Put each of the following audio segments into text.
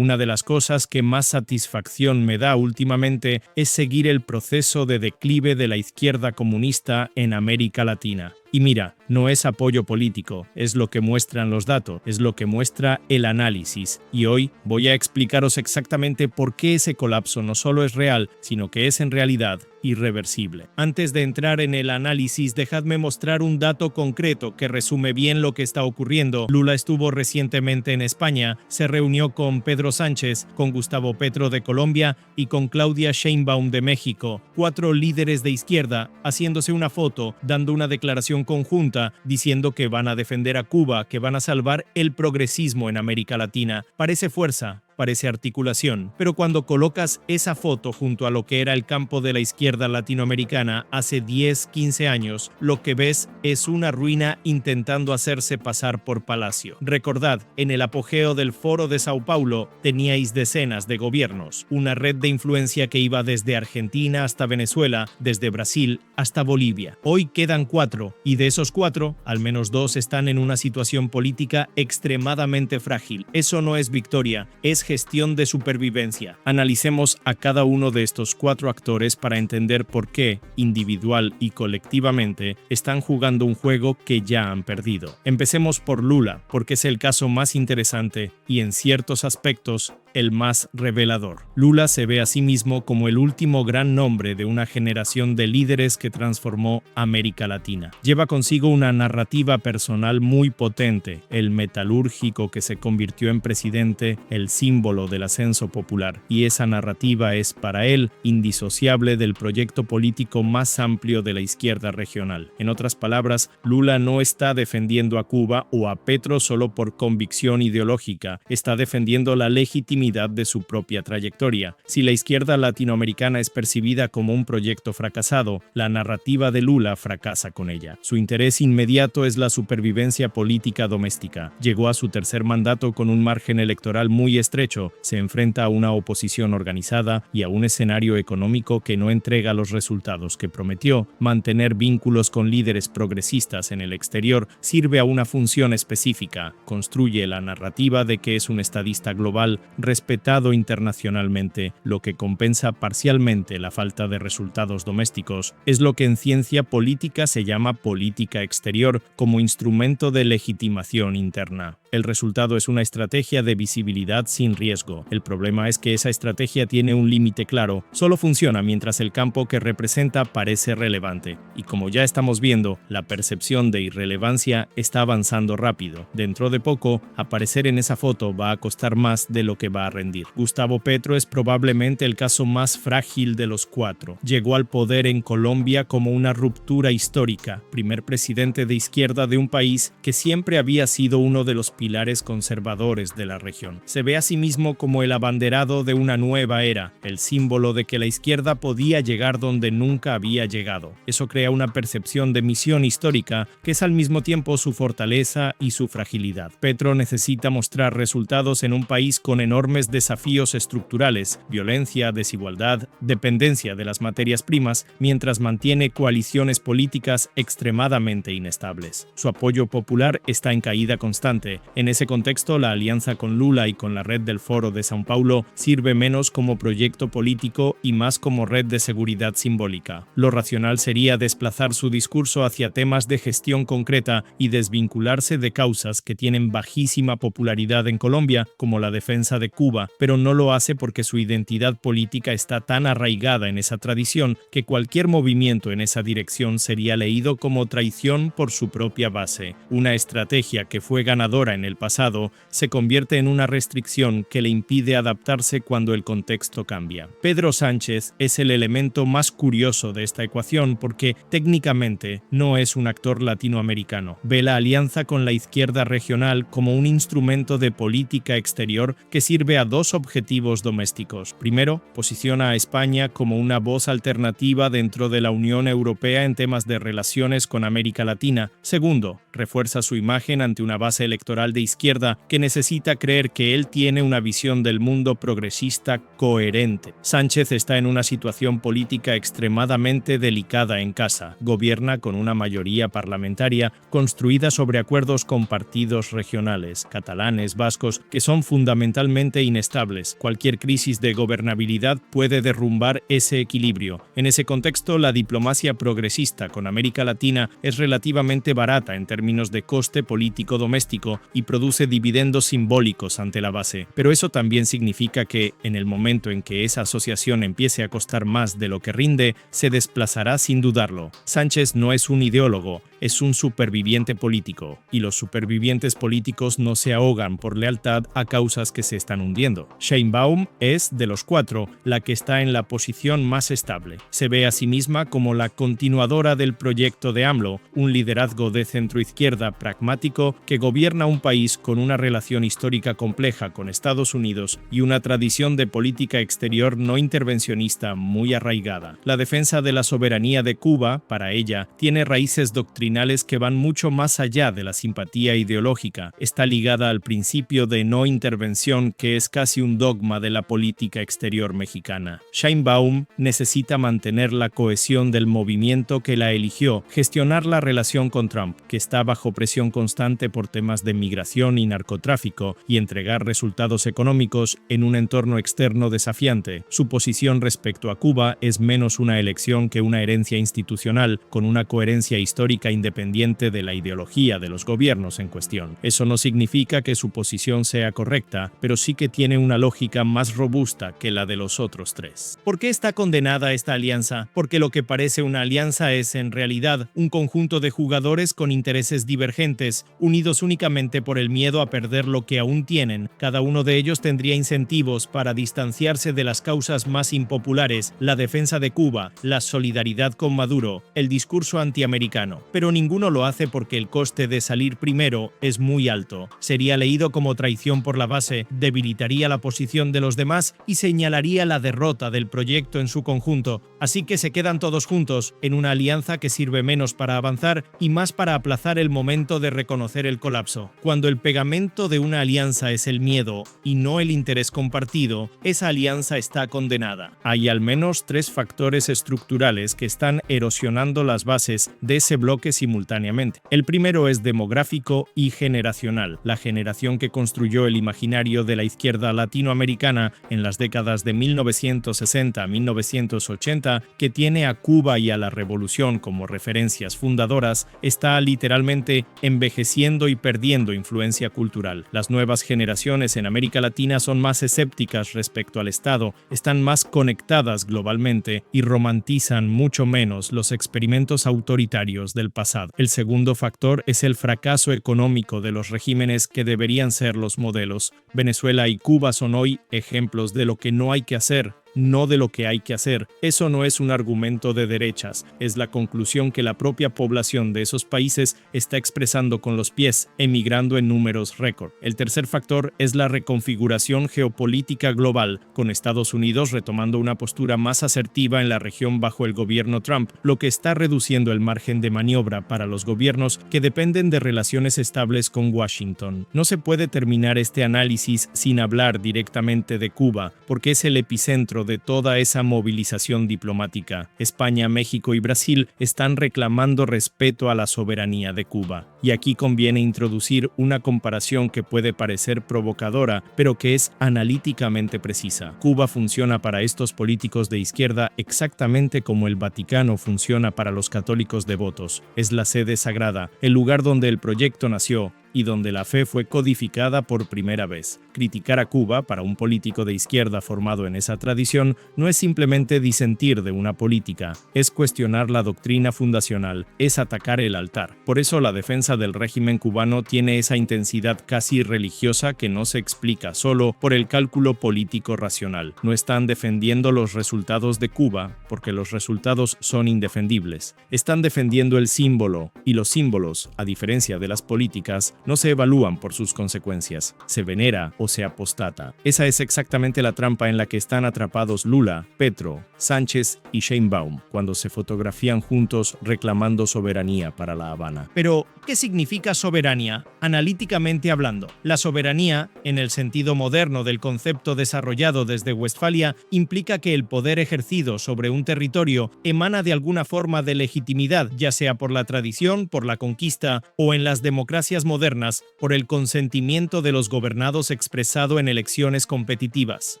Una de las cosas que más satisfacción me da últimamente es seguir el proceso de declive de la izquierda comunista en América Latina. Y mira, no es apoyo político, es lo que muestran los datos, es lo que muestra el análisis. Y hoy voy a explicaros exactamente por qué ese colapso no solo es real, sino que es en realidad irreversible. Antes de entrar en el análisis, dejadme mostrar un dato concreto que resume bien lo que está ocurriendo. Lula estuvo recientemente en España, se reunió con Pedro Sánchez, con Gustavo Petro de Colombia y con Claudia Sheinbaum de México, 4 líderes de izquierda, haciéndose una foto, dando una declaración conjunta, diciendo que van a defender a Cuba, que van a salvar el progresismo en América Latina. Parece fuerza, parece articulación, pero cuando colocas esa foto junto a lo que era el campo de la izquierda latinoamericana hace 10, 15 años, lo que ves es una ruina intentando hacerse pasar por palacio. Recordad, en el apogeo del Foro de Sao Paulo teníais decenas de gobiernos, una red de influencia que iba desde Argentina hasta Venezuela, desde Brasil hasta Bolivia. Hoy quedan 4, y de esos 4, al menos 2 están en una situación política extremadamente frágil. Eso no es victoria, es gestión de supervivencia. Analicemos a cada uno de estos 4 actores para entender por qué, individual y colectivamente, están jugando un juego que ya han perdido. Empecemos por Lula, porque es el caso más interesante y, en ciertos aspectos, el más revelador. Lula se ve a sí mismo como el último gran nombre de una generación de líderes que transformó América Latina. Lleva consigo una narrativa personal muy potente, el metalúrgico que se convirtió en presidente, el símbolo del ascenso popular, y esa narrativa es para él indisociable del proyecto político más amplio de la izquierda regional. En otras palabras, Lula no está defendiendo a Cuba o a Petro solo por convicción ideológica, está defendiendo la legitimidad de su propia trayectoria. Si la izquierda latinoamericana es percibida como un proyecto fracasado, la narrativa de Lula fracasa con ella. Su interés inmediato es la supervivencia política doméstica. Llegó a su tercer mandato con un margen electoral muy estrecho, se enfrenta a una oposición organizada y a un escenario económico que no entrega los resultados que prometió. Mantener vínculos con líderes progresistas en el exterior sirve a una función específica. Construye la narrativa de que es un estadista global respetado internacionalmente, lo que compensa parcialmente la falta de resultados domésticos. Es lo que en ciencia política se llama política exterior como instrumento de legitimación interna. El resultado es una estrategia de visibilidad sin riesgo. El problema es que esa estrategia tiene un límite claro, solo funciona mientras el campo que representa parece relevante. Y como ya estamos viendo, la percepción de irrelevancia está avanzando rápido. Dentro de poco, aparecer en esa foto va a costar más de lo que va a rendir. Gustavo Petro es probablemente el caso más frágil de los 4. Llegó al poder en Colombia como una ruptura histórica, primer presidente de izquierda de un país que siempre había sido uno de los pilares conservadores de la región. Se ve a sí mismo como el abanderado de una nueva era, el símbolo de que la izquierda podía llegar donde nunca había llegado. Eso crea una percepción de misión histórica que es al mismo tiempo su fortaleza y su fragilidad. Petro necesita mostrar resultados en un país con enormes desafíos estructurales, violencia, desigualdad, dependencia de las materias primas, mientras mantiene coaliciones políticas extremadamente inestables. Su apoyo popular está en caída constante. En ese contexto, la alianza con Lula y con la red del Foro de Sao Paulo sirve menos como proyecto político y más como red de seguridad simbólica. Lo racional sería desplazar su discurso hacia temas de gestión concreta y desvincularse de causas que tienen bajísima popularidad en Colombia, como la defensa de Cuba, pero no lo hace porque su identidad política está tan arraigada en esa tradición que cualquier movimiento en esa dirección sería leído como traición por su propia base. Una estrategia que fue ganadora en el pasado se convierte en una restricción que le impide adaptarse cuando el contexto cambia. Pedro Sánchez es el elemento más curioso de esta ecuación porque técnicamente no es un actor latinoamericano. Ve la alianza con la izquierda regional como un instrumento de política exterior que sirve a 2 objetivos domésticos. Primero, posiciona a España como una voz alternativa dentro de la Unión Europea en temas de relaciones con América Latina. Segundo, refuerza su imagen ante una base electoral liberal de izquierda que necesita creer que él tiene una visión del mundo progresista coherente. Sánchez está en una situación política extremadamente delicada en casa. Gobierna con una mayoría parlamentaria construida sobre acuerdos con partidos regionales, catalanes, vascos, que son fundamentalmente inestables. Cualquier crisis de gobernabilidad puede derrumbar ese equilibrio. En ese contexto, la diplomacia progresista con América Latina es relativamente barata en términos de coste político doméstico y produce dividendos simbólicos ante la base. Pero eso también significa que, en el momento en que esa asociación empiece a costar más de lo que rinde, se desplazará sin dudarlo. Sánchez no es un ideólogo, es un superviviente político, y los supervivientes políticos no se ahogan por lealtad a causas que se están hundiendo. Sheinbaum es, de los cuatro, la que está en la posición más estable. Se ve a sí misma como la continuadora del proyecto de AMLO, un liderazgo de centroizquierda pragmático que gobierna un país con una relación histórica compleja con Estados Unidos y una tradición de política exterior no intervencionista muy arraigada. La defensa de la soberanía de Cuba, para ella, tiene raíces doctrinales que van mucho más allá de la simpatía ideológica. Está ligada al principio de no intervención que es casi un dogma de la política exterior mexicana. Sheinbaum necesita mantener la cohesión del movimiento que la eligió, gestionar la relación con Trump, que está bajo presión constante por temas de migración y narcotráfico, y entregar resultados económicos en un entorno externo desafiante. Su posición respecto a Cuba es menos una elección que una herencia institucional, con una coherencia histórica independiente de la ideología de los gobiernos en cuestión. Eso no significa que su posición sea correcta, pero sí que tiene una lógica más robusta que la de los otros tres. ¿Por qué está condenada esta alianza? Porque lo que parece una alianza es, en realidad, un conjunto de jugadores con intereses divergentes, unidos únicamente por el miedo a perder lo que aún tienen. Cada uno de ellos tendría incentivos para distanciarse de las causas más impopulares, la defensa de Cuba, la solidaridad con Maduro, el discurso antiamericano. Pero ninguno lo hace porque el coste de salir primero es muy alto. Sería leído como traición por la base, debilitaría la posición de los demás y señalaría la derrota del proyecto en su conjunto. Así que se quedan todos juntos en una alianza que sirve menos para avanzar y más para aplazar el momento de reconocer el colapso. Cuando el pegamento de una alianza es el miedo y no el interés compartido, esa alianza está condenada. Hay al menos tres factores estructurales que están erosionando las bases de ese bloque simultáneamente. El primero es demográfico y generacional. La generación que construyó el imaginario de la izquierda latinoamericana en las décadas de 1960 a 1980, que tiene a Cuba y a la revolución como referencias fundadoras, está literalmente envejeciendo y perdiendo influencia cultural. Las nuevas generaciones en América Latina son más escépticas respecto al Estado, están más conectadas globalmente y romantizan mucho menos los experimentos autoritarios del pasado. El segundo factor es el fracaso económico de los regímenes que deberían ser los modelos. Venezuela y Cuba son hoy ejemplos de lo que no hay que hacer, no de lo que hay que hacer. Eso no es un argumento de derechas, es la conclusión que la propia población de esos países está expresando con los pies, emigrando en números récord. El tercer factor es la reconfiguración geopolítica global, con Estados Unidos retomando una postura más asertiva en la región bajo el gobierno Trump, lo que está reduciendo el margen de maniobra para los gobiernos que dependen de relaciones estables con Washington. No se puede terminar este análisis sin hablar directamente de Cuba, porque es el epicentro de toda esa movilización diplomática. España, México y Brasil están reclamando respeto a la soberanía de Cuba. Y aquí conviene introducir una comparación que puede parecer provocadora, pero que es analíticamente precisa. Cuba funciona para estos políticos de izquierda exactamente como el Vaticano funciona para los católicos devotos. Es la sede sagrada, el lugar donde el proyecto nació y donde la fe fue codificada por primera vez. Criticar a Cuba para un político de izquierda formado en esa tradición no es simplemente disentir de una política, es cuestionar la doctrina fundacional, es atacar el altar. Por eso la defensa del régimen cubano tiene esa intensidad casi religiosa que no se explica solo por el cálculo político racional. No están defendiendo los resultados de Cuba porque los resultados son indefendibles. Están defendiendo el símbolo, y los símbolos, a diferencia de las políticas, no se evalúan por sus consecuencias, se venera o se apostata. Esa es exactamente la trampa en la que están atrapados Lula, Petro, Sánchez y Sheinbaum cuando se fotografían juntos reclamando soberanía para La Habana. Pero, ¿qué significa soberanía? Analíticamente hablando, la soberanía, en el sentido moderno del concepto desarrollado desde Westfalia, implica que el poder ejercido sobre un territorio emana de alguna forma de legitimidad, ya sea por la tradición, por la conquista o en las democracias modernas, por el consentimiento de los gobernados expresado en elecciones competitivas.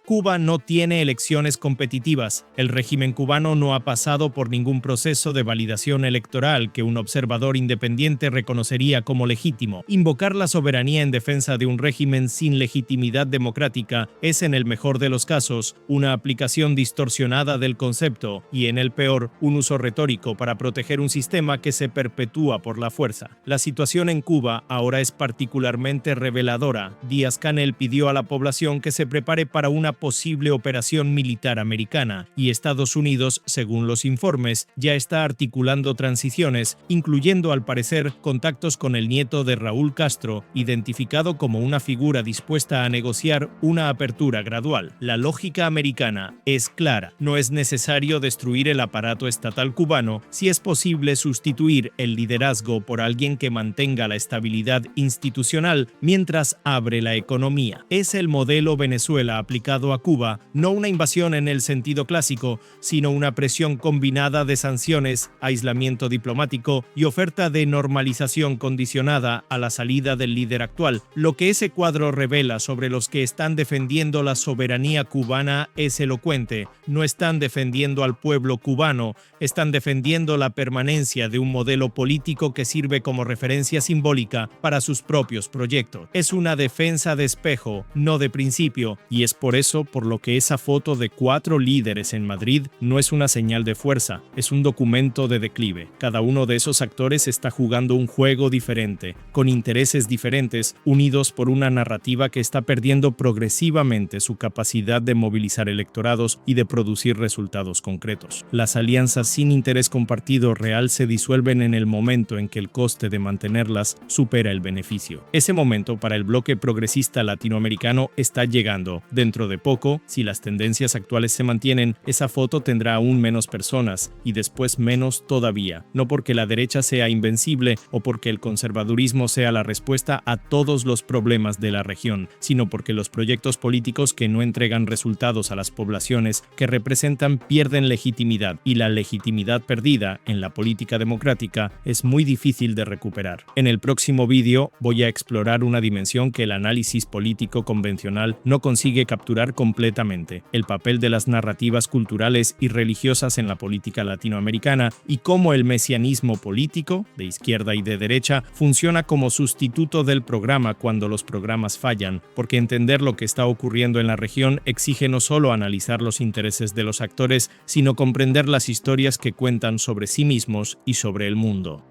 Cuba no tiene elecciones competitivas. El régimen cubano no ha pasado por ningún proceso de validación electoral que un observador independiente reconocería como legítimo. Invocar la soberanía en defensa de un régimen sin legitimidad democrática es, en el mejor de los casos, una aplicación distorsionada del concepto y, en el peor, un uso retórico para proteger un sistema que se perpetúa por la fuerza. La situación en Cuba ahora es particularmente reveladora. Díaz-Canel pidió a la población que se prepare para una posible operación militar americana y Estados Unidos, según los informes, ya está articulando transiciones, incluyendo al parecer contactos con el nieto de Raúl Castro, identificado como una figura dispuesta a negociar una apertura gradual. La lógica americana es clara. No es necesario destruir el aparato estatal cubano si es posible sustituir el liderazgo por alguien que mantenga la estabilidad institucional mientras abre la economía. Es el modelo Venezuela aplicado a Cuba, no una invasión en el sentido clásico, sino una presión combinada de sanciones, aislamiento diplomático y oferta de normalización condicionada a la salida del líder actual. Lo que ese cuadro revela sobre los que están defendiendo la soberanía cubana es elocuente. No están defendiendo al pueblo cubano, están defendiendo la permanencia de un modelo político que sirve como referencia simbólica para sus propios proyectos. Es una defensa de espejo, no de principio, y es por eso por lo que esa foto de 4 líderes en Madrid no es una señal de fuerza, es un documento de declive. Cada uno de esos actores está jugando un juego diferente, con intereses diferentes, unidos por una narrativa que está perdiendo progresivamente su capacidad de movilizar electorados y de producir resultados concretos. Las alianzas sin interés compartido real se disuelven en el momento en que el coste de mantenerlas supera el beneficio. Ese momento para el bloque progresista latinoamericano está llegando. Dentro de poco, si las tendencias actuales se mantienen, esa foto tendrá aún menos personas y después menos todavía. No porque la derecha sea invencible o porque el conservadurismo sea la respuesta a todos los problemas de la región, sino porque los proyectos políticos que no entregan resultados a las poblaciones que representan pierden legitimidad, y la legitimidad perdida en la política democrática es muy difícil de recuperar. En el próximo vídeo voy a explorar una dimensión que el análisis político convencional no consigue capturar completamente: el papel de las narrativas culturales y religiosas en la política latinoamericana y cómo el mesianismo político, de izquierda y de derecha, funciona como sustituto del programa cuando los programas fallan, porque entender lo que está ocurriendo en la región exige no solo analizar los intereses de los actores, sino comprender las historias que cuentan sobre sí mismos y sobre el mundo.